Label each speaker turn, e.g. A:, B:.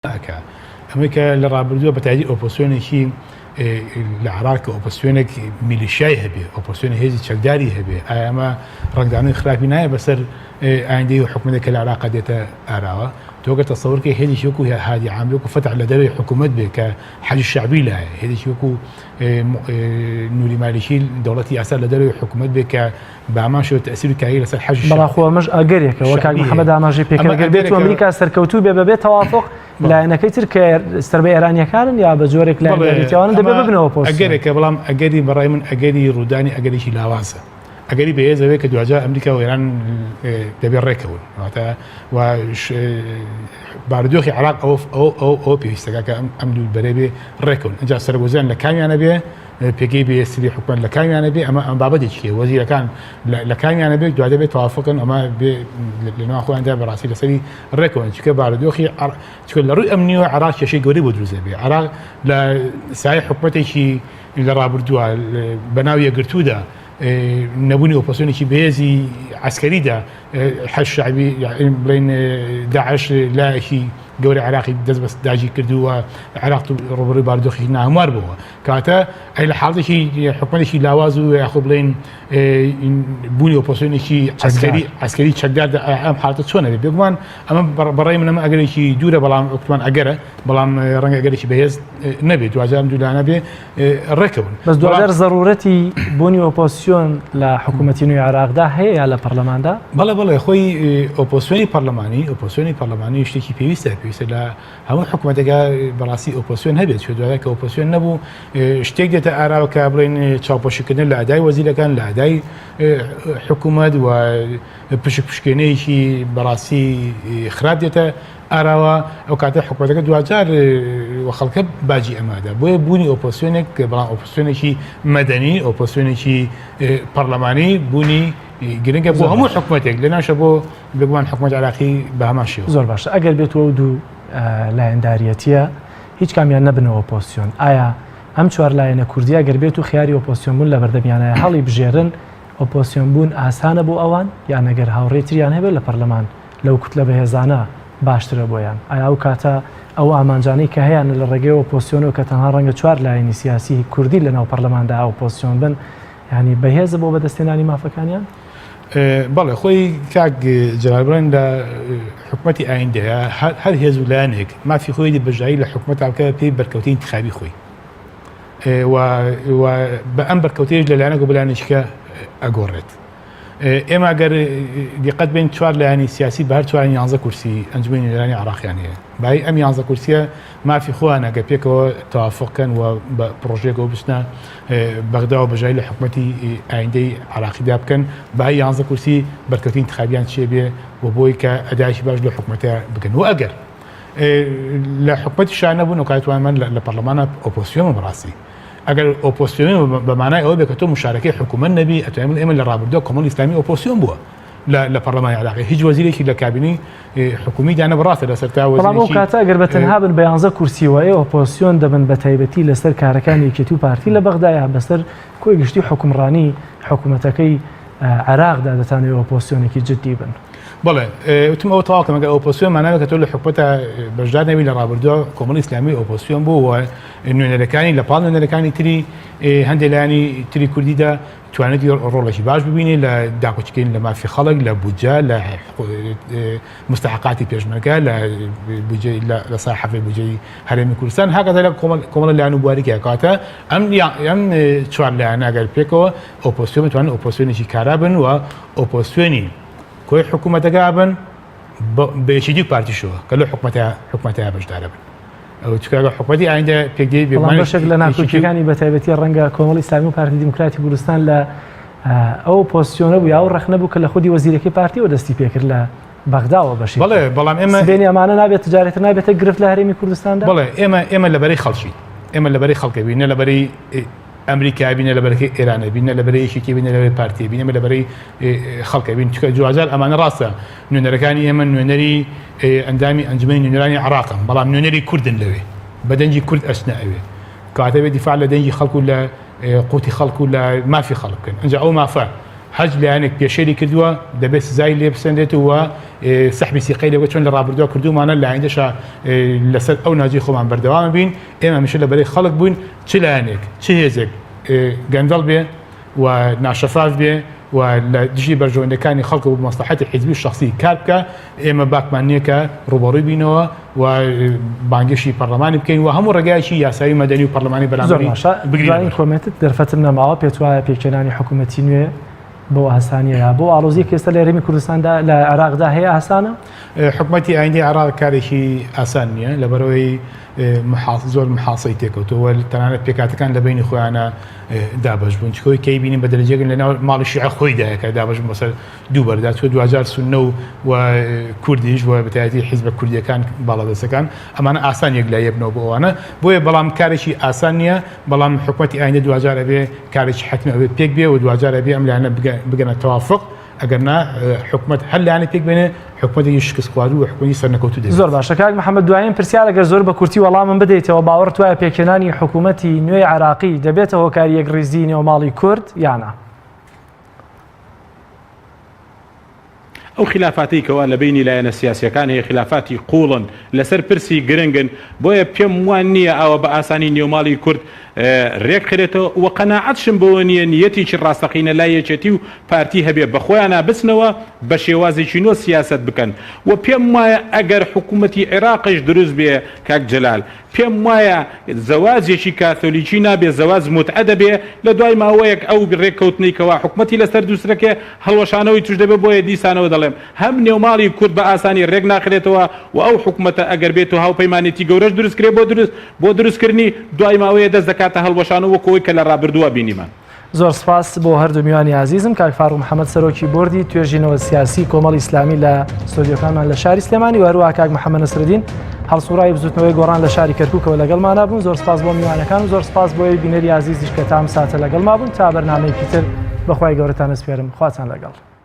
A: ئەمریکا لە ڕابردووە بەتایدی ئۆپۆسیۆنێکی لە عێراق ئۆپۆسیۆنێک میلیشیای هەبێ ئۆپۆسیۆنی هێزی چەکداری هەبێ ئایا ئەمە ڕنگدانەوەی خراپی نایە بەسەر ئایندەی حکوومەتێکە لە عێراق دێتە ئاراوە تۆگە تەسەوورکە هێزێکی وەکو هادی عامل وەکو فتح لە دەروی حکوومەت بێ کە حەج شعبی لایە هێزێکی وەکو نوری مالیکی دەوڵەتی یاسا لە دەروی حکوومەت بێ کە بەمان شێوە تەئسیر کاری لەسەر حەج
B: بەڵاخۆ ئەمەش ئەگەرێکە وەک کاک محەممەد ئاماژەی پێکرد ئەگەر بێت ئەمریکا سەرکەوتوو بێ بەبێ تەوافق لایەنەکەی تر کە سەربەی ئێرانیەکانن یا بە جۆرێک لایەنەوان دەبێ ببنەوە پۆست
A: ئەگەرێکە بەڵام ئەگەری بەڕای من ئەگەری ڕوودانی ئەگەریشی لاوازە ئەگەری بەهێزەوەی کە دوجا ئەمریکا و ئێران دەبێت ڕێکەون بارودۆخی عێراق ئەو پێویستەکە کە ئەم دوو بەرێ بێ ڕێکەون ئەجا سەرگۆزیان لە کامیانە بێ پێگەی بێسری حکومەت لە کامیانە بێ ئەمە ئەم بابەتێکی وەزیرەکان لە کامیانە بێت دوای دەبێت تەوافقن ئەمە لەناو خۆیاندا بەڕاستی لەسەری ڕێکەوەن چکە بارودۆخی چکە لە ڕووی ئەمنیەوە عێراق کێشەی گەورەی بۆ دروست دەبێت عێراق لە سایە حکومەتێکی لە ڕابردووە بەناو یەکگرتوودا نەبوونی ئۆپۆسیۆنێکی بەهێزی عسکەریدا حەج شعبی بڵێن داعش لایەکی گەورەی عێراقی دەست بە داگیر کردووە عێراق ڕوبەڕووی بارودۆخی ناهەموار بووە کاتە ئەی لە حاڵێکی حکومەتێکی لاواز و یاخۆ بڵێن بوونی ئۆپۆسیۆنێکی عسکەری چەکدار ئەم حاڵەتە چۆنە بێت بێگومان ئەمە بەڕای من ئەمە ئەگەرێکی دوورە بەڵام ئۆکتومان ئەگەرە بەڵام ڕەنگە ئەگەرێکی بەهێز نەبێت دوجار دوولانە بێ ڕێکەون
B: بەس دوجار ضرورەتی بوونی ئۆپۆسیۆن لە حکوومەتی نوێی عێراقدا هەیە یا لە پەرلەماندا
A: بەڵێ خۆی ئۆپۆسیۆنی پەرلەمانی شتێکی پێویستە لە هەموو حکوومەتەکە بەڕاستی ئۆپۆسیۆن هەبێت دوای کە ئۆپۆسیۆن نەبوو شتێک دێتە ئاراوە کە بڵێن چاوپۆشیکردن لە ئەدای وەزیرەکان لە ئەدای حکوومەت و پشکێنەیەکی بەڕاستی خراپ دێتە ئاراوە ئەو کاتە حکوومەتەکە دوجار خەڵکە باجی ئەمادا بۆیە بوونی ئۆپۆسیۆنێک بەڵام ئۆپۆسیۆنێکی مەدەنی ئۆپۆسیۆنێکی پەرلەمانی بوونی گرنگە بۆ هەموو حکوومەتێک لە ناشە بۆ بگومان حکوومەت عێراقی بە هەمان شێوە
B: زۆر باشە ئەگەر بێتەوە دوو لایەنداریەتیە هیچ کامیان نەبنەوە ئۆپۆسیۆن ئایا ئەم چوار لایەنە کوردیا گەر بێت و خیاری ئۆپۆسیۆن بوون لە بەردەمیانە هەڵی بژێرن ئۆپۆسیۆن بوون ئاسانە بۆ ئەوان یان ئەگەر هاوڕێتریان هەبێت لە پەرلەمان لەو کوتلە بەهێزانە باشترە بۆیان ئایا ئەو کاتە ئەو ئامانجانەی کە هەیە لە ڕێگەی ئۆپۆسیۆنەوە کە تەنها ڕەنگە چوار لایەنی سیاسی کوردی لەناو پەرلەماندا ئۆپۆسیۆن بن ینی بەهێزە بۆ بەدەستێنانی مافەکانیان
A: بەڵێ خۆی کاک جەلالبڕین لە حکوومەتی ئایندەیە هەر هێز و لایەنێک مافی خۆی بەژایی لە حکوومەتاکە پێی بەرکەوتەی انتخابی خۆی بە ئەم بەرکەوتەیەش لە لایەنێک و بەلایەنێکە ئەگۆڕێت ئێمە ئەگەر دیقەت بین چوار لایەنی سیاسی بە هەر چوارن 11 کورسی ئەنجومەی نوێنەرانی عێراقیان هەیە بای ئەم 11 کورسیە مافی خۆیان ئەگە پێکەوە تەوافقکەن و بە پرۆژێکەوە بچنە بەغدا و بەژای لە حکوومەتی ئایندەی عێراقیدا بکەن بای 11 کورسی بەرکەوتەی انتخابیان چێ بێ بۆ بۆی کە ئەدایشی باش لە حکوومەتە بکەن و ئەگەر لە حکوومەتی شان نەبوون و کاتوانمان لە پەرلەمانە ئۆپۆسیۆن بەڕاستی ئەگەر ئۆپۆسیۆن بەمانای ئەوە بێت کە تۆ مشارەکەی حکوومەت نەبی ئەتوانین ئێمە لە ڕابردووە کۆمەڵی ئیسلامی ئۆپۆسیۆن بووە لە پەرلەمانی عێراق هیچ وەزیرێکی لە کابینی حکومیدا نەبڕاتە لەسەر تا وەزیرێکی
B: بەڵام ئەو کاتە ئەگەر بەتەنها بن بە 11 کورسیوەیە ئۆپۆسیۆن دەبن بە تایبەتی لەسەر کارەکانی یەکێتی و پارتی لە بەغدایە بەسەر کۆی گشتی حکومڕانی حکوومەتەکەی عێراقدا دەتانێت ئۆپۆسیۆنێکی جدی بن
A: بەڵێ وتم ئەو تەواو کەمەگە ئۆپۆسیۆن ماناوێت کە تۆ لە حکوومەتە بەشدار نەبی لە ڕابردووە کۆمەڵی ئیسلامی ئۆپۆسیۆن بوو و نوێنەرەکانی لە پاڵ نوێنەرەکانی تری هەندێک لایانی تری کوردیدا توانێتی ڕۆڵێکی باش ببینێ لە داخۆچکردن لە مافی خەڵک لە بودجە لە مستحقاتی پێشمەرگە لە سەر حەفەی بودجەی هەرێمی کوردستان هەکەتە لە کۆمەڵە لایەن و بوارێکی کاتە ئەم چوار لایەن ئەگەر پێکەوە ئۆپۆسیۆن بتوانن ئۆپۆسیۆنێکی کارا بن و ئۆپۆسیۆنی کۆی حکوومەتەکە بن بەیەکێتی پارتیشەوە کە لە حکوومەتەیە بەشدارە بن ئەو چکە حکوومەتی ئایندە پێکدێ
B: بێشێک لە ناکۆکیەکانی بەتایبەتی ڕەنگە کۆمەڵی ئیسلامی و پارتی دیموکراتی کوردستان لە ئەو پۆزیسیۆنە بوو یا ئەو ڕەخنە بوو کە لە خودی وەزیرەکەی پارتیەوە دەستی پێکرد لە بەغداوە بەشی
A: بەڵام ئێمە
B: بێنی ئەمانە نابێت تجارێت نابێتە گرفت لە هەرێمی کوردستاندا
A: بەڵێ ئێمە لەبەرەی خەڵکی ئێمە لەبەرەی خەڵکە بینە لەبەرەی ئەمریکا بینە لەبەرەکەی ئێرانە بینە لەبەرەی یەکێتی بینە لەبەرەی پارتی بینە لەبەرەی خەڵکە بین چکە جوازار ئەمانە ڕاستە نوێنەرەکانی ئێمە نوێنەری ئەندامی ئەنجومەی نوێنەرانی عێراقن بەڵام نوێنەری کوردن لەوێ بە دەنجی کورد ئەچنە ئەوێ کاتە بێت دیفاع لە دەنجی خەڵکو لە قوتی خەڵکو لە مافی خەڵک بکەن ئەنجا ئەو مافە حەج لایەنێک پێشێری کردووە دەبێت سزای لێ بسەندێتەوە سەحبی سیقەی لەوە چۆن لە ڕابردووە کردومانە لە ئایندەشە لەسەر ئەو ناجی خۆمان بەردەوام بین ئێمە میشە لە بەرەی خەڵک بووین چ لایەنێک چ هێزێک گەندەڵ بێ و ناشەفاف بێ و لە دژی بەرژەوەندەکانی خەڵک و مەسلحەتی حیزبی شخصی کار بکە ئێمە باکمان نییە کە ڕوبەڕووی بینەوە و بانگشی پەرلەمانی بکەین و هەموو ڕێگایکی یاسایی مەدەنی و پەرلەمانی بەرامبەری
B: بگرین کۆمێتت دەرفەتم نەماوە پێت وایە پێکێنانی حکوومەتی نوێ بۆ ئاسانیە بۆ ئاڵۆزی کێستا لە هەرێمی کوردستاندا لە عێراقدا هەیە ئاسانە
A: حکوومەتی ئایندی عێراق کارێکی ئاسان نییە لەبەرەوەی زۆر محاسەی تێکەوتەوە تەنانەت پێکاتەکان لە بینی خۆیانە دابش بوون چکۆی کەی بینیم بە دەرەجێگەن لە ناو ماڵی شیعە خۆیدایە کە دابش بوون بەسەر دوو بەردا چوە 2000 سونە و کوردیش و بەتایەتی حیزبە کوردیەکان باڵادەستەکان ئەمانە ئاسان یەک لای بنەوە بۆ ئەوانە بۆیە بەڵام کارێکی ئاسان نییە بەڵام حکوومەتی ئایندە 2000 بێ کارێکی حتمی ئەوێ پێک بێ و 2000 بێ ئەم لایەنە بگەنە تەوافق ئەگەرنا حکوومەت هەر لایەنە پێک بێنێ حکوومەتێکی شکست خوارد و حکوومەتی سەرنەکەوتو دێت
B: زۆر باشە کاک محەممەد دوایین پرسیارە گەر زۆر بە کورتی وەڵامم بدەیتەوە باوەڕت وایە پێکێنانی حکوومەتی نوێی عێراقی دەبێتە هۆکاری یەک ڕێزی نێوماڵی کورد یانە
C: ئەو خلافاتی کەوا لە بینی لایەنە سیاسیەکان هەیە خلافاتی قوڵن لەسەر پرسی گرنگن بۆیە پێم وان نییە ئەوە بە ئاسانی نێوماڵی کورد ڕێک خرێتەوە و قەناعەتشم بەوە نییە نیەتێکی ڕاستەقینە لای یەکێتی و پارتی هەبێ بە خۆیانە بچنەوە بە شێوازێکی نۆ سیاست بکەن و پێم وایە ئەگەر حکوومەتی عێراقیش دروست بێ کاک جەلال پێم وایە زەواجێکی کاتۆلیکی نابێ زەواج متعە دەبێ لە دوای ماوەیەک ئەو ڕێککەوتنی کەوا حکوومەتی لەسەر دووسرەکە هەڵوەشانەوەی توش دەبێت بۆیە دیسانەوە دەڵێم هەم نێوماڵی کورد بە ئاسانی ڕێک ناخرێتەوە و ئەو حکوومەتە ئەگەر بێت و هاوپەیمانێتی گەورەش دروستکرێ بۆ دروستکردنی دوای ماوەیە دەست دەکاتە هەڵوەشانەوە کۆی کە لە ڕابردووە بینیمان.
B: زۆر سپاس بۆ هەردوو میوانی عزیزم کاک فاروق محەممەد سەرۆکی بردی توێژینەوە سیاسی کۆمەڵی ئیسلامی لە ستۆدیۆکانمان لە شاری سلێمانی و هەروەها کاک محەممەد نەسرەدین هەڵسوڕای بزوتنەوەی گۆڕان لە شاری کەرکووکەوە لەگەڵمانە بوون. زۆر سپاس بۆ میوانەکان و زۆر سپاس بۆی بینەری عزیزیش کە تام ساتە لەگەڵما بوون تا بەرنامەیەکی تر بەخوای گەورەتان ئەسپێرم خواتان لەگەڵ.